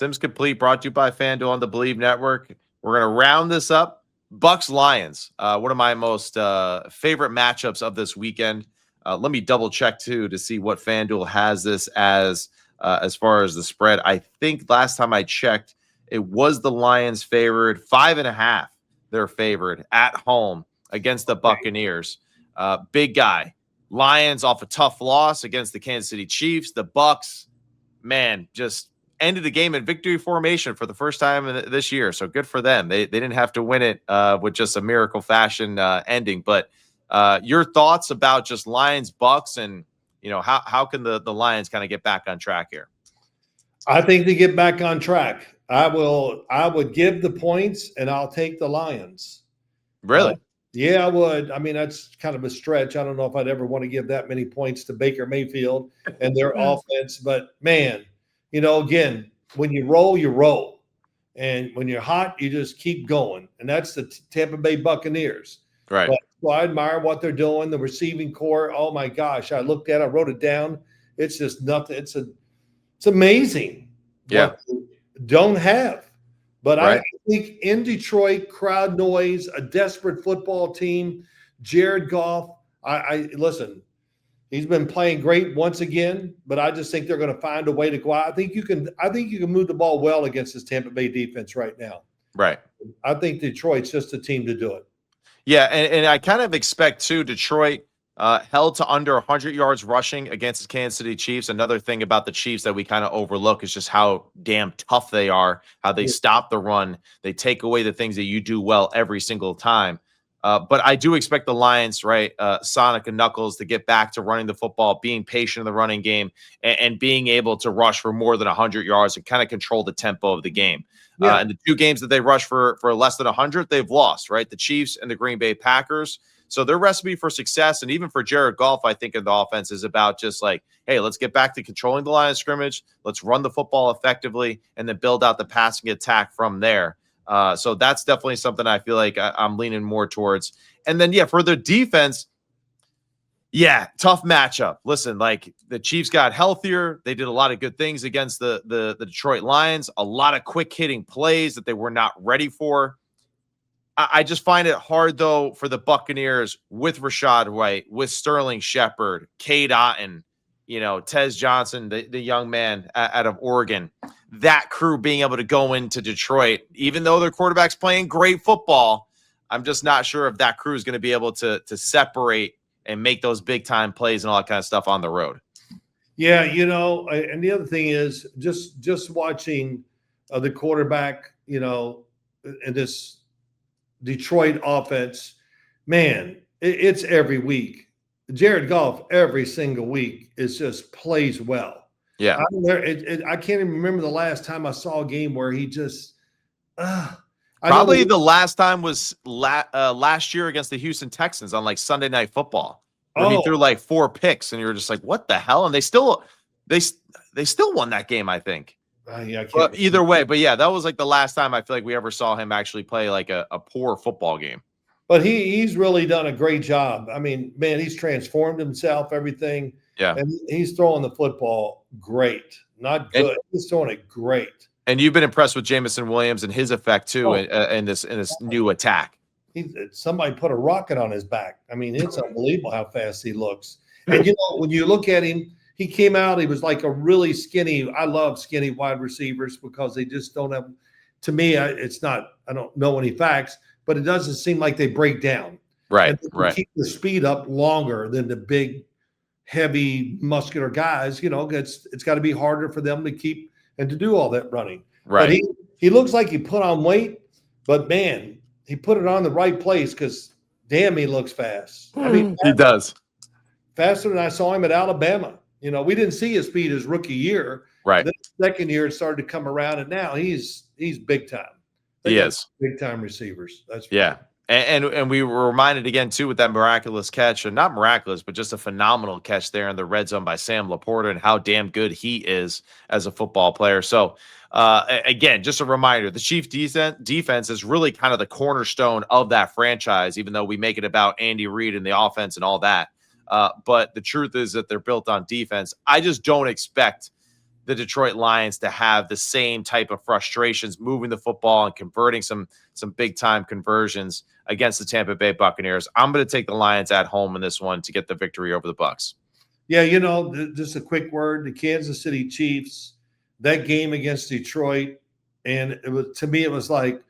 Sims Complete, brought to you by FanDuel on the Believe Network. We're going to round this up. Bucks Lions, one of my most favorite matchups of this weekend. Let me double check too to see what FanDuel has this as far as the spread. I think last time I checked, it was the Lions favored 5.5. They're favored at home against the Buccaneers. Big guy. Lions off a tough loss against the Kansas City Chiefs. The Bucks, man, just ended the game in victory formation for the first time this year. So good for them. They didn't have to win it with just a miracle fashion ending. But your thoughts about just Lions Bucks, and how can the Lions kind of get back on track here? I think they get back on track. I would give the points, and I'll take the Lions. Really? Yeah, I would. I mean, that's kind of a stretch. I don't know if I'd ever want to give that many points to Baker Mayfield and their offense. But, man, again, when you roll, you roll. And when you're hot, you just keep going. And that's the Tampa Bay Buccaneers. Right. So I admire what they're doing. The receiving core, oh, my gosh. I wrote it down. It's just nothing. It's amazing. Yeah. What they don't have. But right. I think in Detroit, crowd noise, a desperate football team, Jared Goff, I listen, he's been playing great once again, but I just think they're going to find a way to go out. I think you can move the ball well against this Tampa Bay defense right now. Right. I think Detroit's just a team to do it. Yeah, and I kind of expect, too, Detroit held to under 100 yards rushing against the Kansas City Chiefs. Another thing about the Chiefs that we kind of overlook is just how damn tough they are, how they stop the run. They take away the things that you do well every single time. But I do expect the Lions, right, Sonic and Knuckles, to get back to running the football, being patient in the running game, and being able to rush for more than 100 yards and kind of control the tempo of the game. Yeah. And the two games that they rushed for less than 100, they've lost, right? The Chiefs and the Green Bay Packers. So their recipe for success, and even for Jared Goff, I think, in the offense is about just like, hey, let's get back to controlling the line of scrimmage. Let's run the football effectively and then build out the passing attack from there. So that's definitely something I feel like I'm leaning more towards. And then, for the defense, tough matchup. Listen, like the Chiefs got healthier. They did a lot of good things against the Detroit Lions, a lot of quick hitting plays that they were not ready for. I just find it hard, though, for the Buccaneers with Rachaad White, with Sterling Shepard, Cade Otton, Tez Johnson, the young man out of Oregon, that crew being able to go into Detroit, even though their quarterback's playing great football. I'm just not sure if that crew is going to be able to separate and make those big time plays and all that kind of stuff on the road. Yeah, and the other thing is just watching the quarterback, in this Detroit offense, man, it's every week. Jared Goff every single week is just plays well. Yeah, I can't even remember the last time I saw a game where he just. Probably the last time was last year against the Houston Texans on like Sunday Night Football. He threw like 4 picks, and you were just like, "What the hell?" And they still won that game, I think. But either way, that was like the last time I feel like we ever saw him actually play like a poor football game. But he's really done a great job. I mean, man, he's transformed himself, everything. Yeah. And he's throwing the football great. Not good. He's throwing it great. And you've been impressed with Jameson Williams and his effect too in this new attack. Somebody put a rocket on his back. I mean, it's unbelievable how fast he looks. And when you look at him, he came out, he was like a really skinny. I love skinny wide receivers because they just don't have. To me, I don't know any facts, but it doesn't seem like they break down. Right. Keep the speed up longer than the big, heavy, muscular guys. It's got to be harder for them to keep and to do all that running. Right. But he looks like he put on weight, but man, he put it on the right place because damn, he looks fast. I mean, he does. Faster than I saw him at Alabama. We didn't see his speed his rookie year. Right. Then the second year it started to come around, and now he's big time. He is big time receivers. That's right. And we were reminded again too with that miraculous catch, and not miraculous, but just a phenomenal catch there in the red zone by Sam Laporta, and how damn good he is as a football player. So again, just a reminder: the Chiefs' defense is really kind of the cornerstone of that franchise. Even though we make it about Andy Reid and the offense and all that. But the truth is that they're built on defense. I just don't expect the Detroit Lions to have the same type of frustrations moving the football and converting some big time conversions against the Tampa Bay Buccaneers. I'm going to take the Lions at home in this one to get the victory over the Bucs. Yeah, just a quick word: the Kansas City Chiefs, that game against Detroit, and it was, to me, it was like,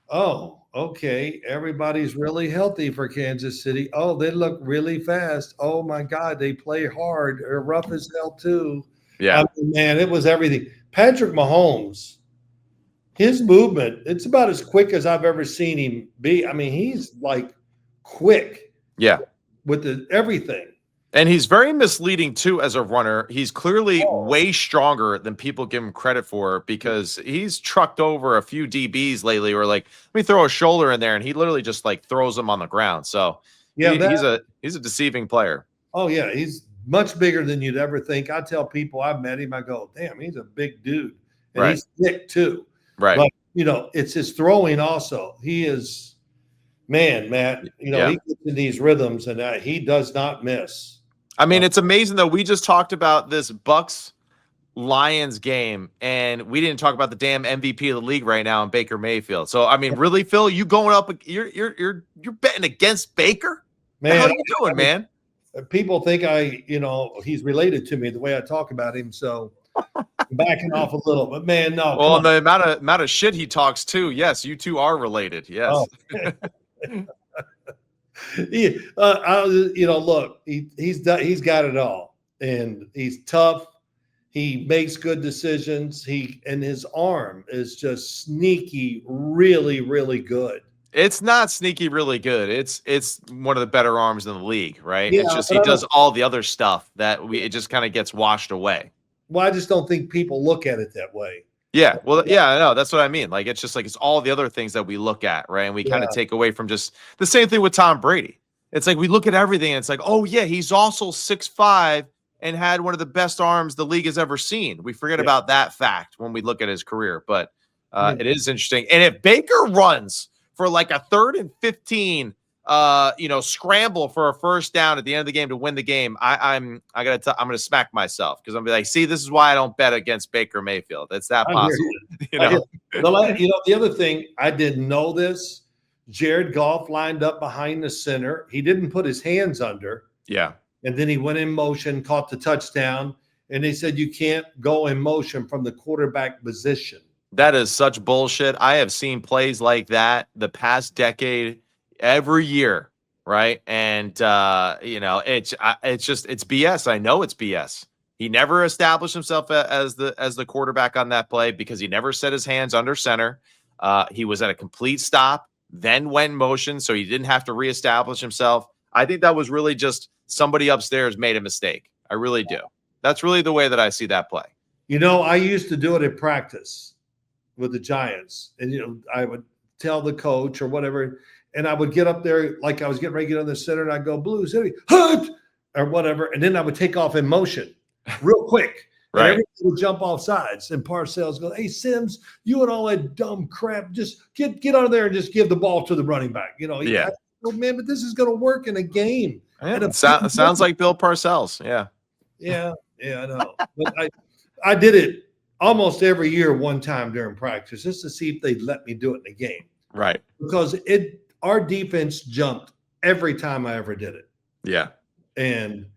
oh, okay, everybody's really healthy for Kansas City. Oh, they look really fast. Oh my God, they play hard. They're rough as hell too. Yeah. Man, it was everything. Patrick Mahomes, his movement, it's about as quick as I've ever seen him be. I mean, he's like quick. Yeah. With everything. And he's very misleading too as a runner. He's clearly way stronger than people give him credit for, because he's trucked over a few DBs lately, or like, let me throw a shoulder in there, and he literally just like throws them on the ground. So yeah, he's a deceiving player. Oh yeah, he's much bigger than you'd ever think. I tell people I've met him, I go, damn, he's a big dude, and he's thick too. Right. But it's his throwing also. He is, man, Matt. He gets in these rhythms, and he does not miss. I mean, it's amazing though. We just talked about this Bucs Lions game, and we didn't talk about the damn MVP of the league right now in Baker Mayfield. So I mean, really, Phil, you going up? You're betting against Baker? Man, how are you doing, man? People think he's related to me the way I talk about him. So I'm backing off a little, but man, no. Well, the amount of shit he talks too. Yes, you two are related. Yes. Oh. Look, he's got it all, and he's tough. He makes good decisions. And his arm is just sneaky, really, really good. It's not sneaky, really good. It's one of the better arms in the league, right? Yeah, it's just he does all the other stuff that it just kind of gets washed away. Well, I just don't think people look at it that way. Yeah, well, yeah, I know. That's what I mean. Like, it's just like it's all the other things that we look at, right? And we kind of take away from just the same thing with Tom Brady. It's like we look at everything and it's like, oh, yeah, he's also 6'5" and had one of the best arms the league has ever seen. We forget about that fact when we look at his career. But it is interesting. And if Baker runs for like a 3rd and 15, scramble for a first down at the end of the game to win the game, I'm gonna smack myself, because I'm gonna be like, see, this is why I don't bet against Baker Mayfield. It's that possible. The other thing, I didn't know this. Jared Goff lined up behind the center. He didn't put his hands under. Yeah. And then he went in motion, caught the touchdown. And they said you can't go in motion from the quarterback position. That is such bullshit. I have seen plays like that the past decade every year, right? And it's BS. I know it's BS. He never established himself as the quarterback on that play because he never set his hands under center. He was at a complete stop, then went in motion, so he didn't have to reestablish himself. I think that was really just somebody upstairs made a mistake. I really do. That's really the way that I see that play. I used to do it in practice with the Giants, and I would tell the coach or whatever, and I would get up there like I was getting ready to get on the center, and I'd go Blue City, hut, or whatever, and then I would take off in motion real quick. Right. And everybody would jump off sides, and Parcells go, "Hey Sims, you and all that dumb crap, just get out of there and just give the ball to the running back." Yeah. Oh man, but this is going to work in a game. Yeah, it sounds like Bill Parcells. Yeah. Yeah, I know. But I did it almost every year one time during practice just to see if they'd let me do it in a game. Right. Because our defense jumped every time I ever did it. Yeah. And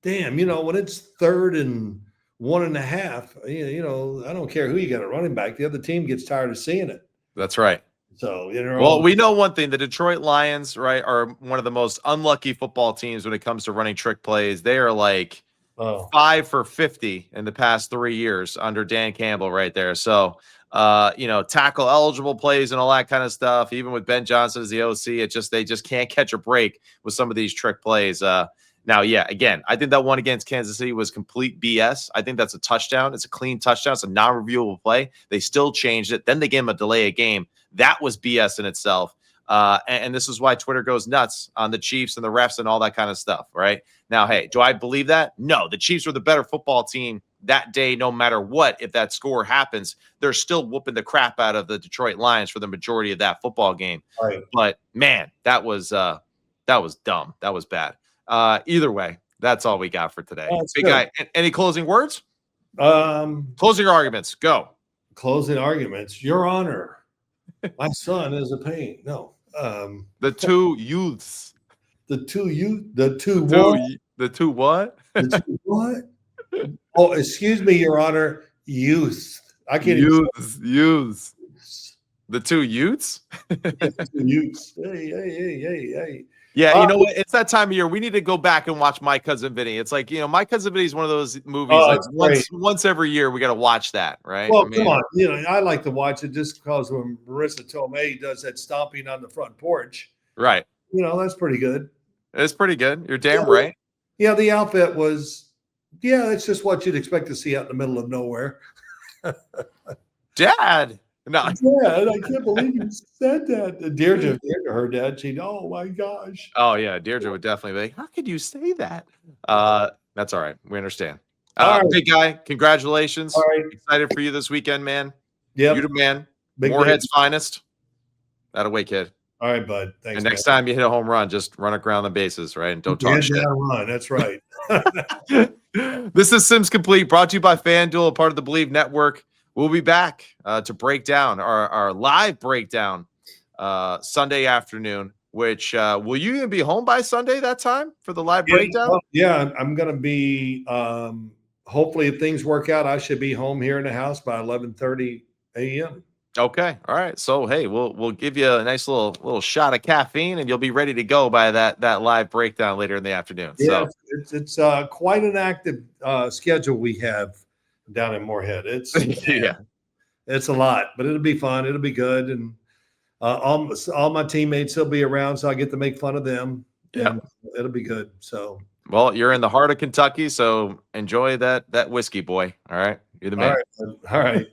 damn, when it's 3rd and 1.5, I don't care who you got a running back. The other team gets tired of seeing it. That's right. So, well, we know one thing: the Detroit Lions, right, are one of the most unlucky football teams when it comes to running trick plays. They are like 5 for 50 in the past 3 years under Dan Campbell right there. So, tackle eligible plays and all that kind of stuff. Even with Ben Johnson as the OC, they just can't catch a break with some of these trick plays. Now, yeah, again, I think that one against Kansas City was complete BS. I think that's a touchdown. It's a clean touchdown. It's a non-reviewable play. They still changed it. Then they gave him a delay of game. That was BS in itself. And this is why Twitter goes nuts on the Chiefs and the refs and all that kind of stuff, right? Now, hey, do I believe that? No, the Chiefs were the better football team that day, no matter what. If that score happens, they're still whooping the crap out of the Detroit Lions for the majority of that football game. Right. But, man, that was dumb. That was bad. Either way, that's all we got for today. Big guy, any closing words? Closing arguments. Go. Closing arguments. Your Honor, my son is a pain. No. The two youths. The two Two. what? The two what? The two what? Oh, excuse me, Your Honor. Youth. I can't even Youths. say The two youths. youths. Hey. Yeah, you know what? It's that time of year. We need to go back and watch My Cousin Vinny. It's like, My Cousin Vinny is one of those movies. Like it's great. once every year, we got to watch that, right? Well, come on. I like to watch it just because when Marissa Tomei does that stomping on the front porch, right. That's pretty good. It's pretty good. You're damn right. Yeah, the outfit was, it's just what you'd expect to see out in the middle of nowhere. Dad. No. Dad, I can't believe you said that. Deirdre heard that. Oh my gosh. Oh yeah, Deirdre would definitely be like, how could you say that? That's all right. We understand. All right. Big guy, congratulations. All right. Excited for you this weekend, man. Yeah. You the man. Big Moorhead's finest. That way, kid. All right, bud. Thanks. And next time you hit a home run, just run around the bases, right? And don't talk shit. Run. That's right. This is Sims Complete, brought to you by FanDuel, a part of the Believe Network. We'll be back to break down our live breakdown Sunday afternoon, which will you even be home by Sunday that time for the live breakdown? Yeah, I'm going to be, hopefully if things work out, I should be home here in the house by 11:30 a.m. Okay. All right. So, hey, we'll give you a nice little shot of caffeine and you'll be ready to go by that live breakdown later in the afternoon. Yeah, so it's quite an active schedule we have down in Moorhead. It's it's a lot, but it'll be fun. It'll be good. And all my teammates will be around, so I get to make fun of them. Yeah. And it'll be good. So, well, you're in the heart of Kentucky, so enjoy that whiskey, boy. All right. You're the man. All right.